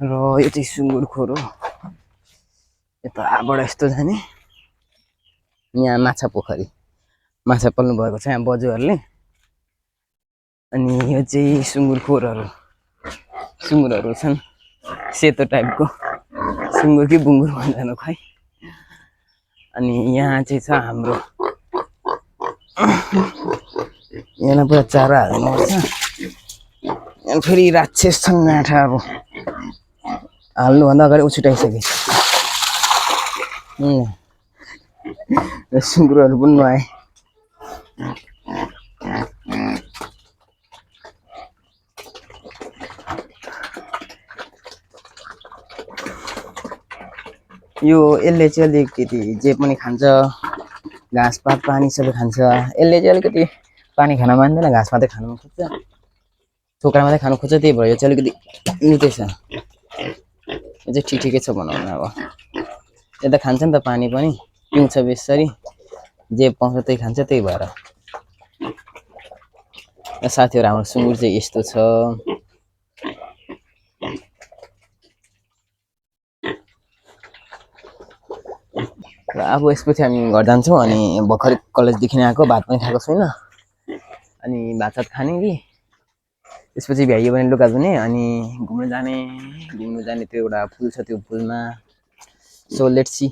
र यो चाहिँ सुँगुर खोर हो। यताबाट यस्तो जाने यहाँ माछा पोखरी माछा पाल्नु भएको छ यहाँ बजुहरूले। अनि यो चाहिँ सुँगुर खोरहरू सुँगुरहरू छन् सेतो टाइपको सुँगुर कि बुङ्गुर भन्दैन खै। अनि यहाँ चाहिँ छ हाम्रो यहाँ पुरा चारा हाल्नुपर्छ। यहाँ फेरि राक्षस छन् माछा अब हाल्नुभन्दा अगाडि उछुटाइसके सुँगुरहरू पनि नुहाए। यो यसले चाहिँ अलिकति जे पनि खान्छ घाँसपात पानी सबै खान्छ। यसले चाहिँ अलिकति पानी खान मान्दैन घाँस मात्रै खानु खोज्छ छोक्रा मात्रै खानु खोज्छ। त्यही भएर यो चाहिँ अलिकति निकै छ। यो चाहिँ ठिकै छ भनौँ न। अब यता खान्छ नि त पानी पनि पिउँछ बेसरी जे पाउँछ त्यही खान्छ। त्यही भएर साथीहरू हाम्रो सुँगुर चाहिँ यस्तो छ। र अब यसपछि हामी घर जान्छौँ। अनि भर्खरै कलेजदेखि आएको भात पनि खाएको छैन। अनि भात सात खाने कि त्यसपछि भ्याइयो भने लुगा धुने अनि घुम्नु जाने त्यो एउटा पुल छ त्यो पुलमा। So let's see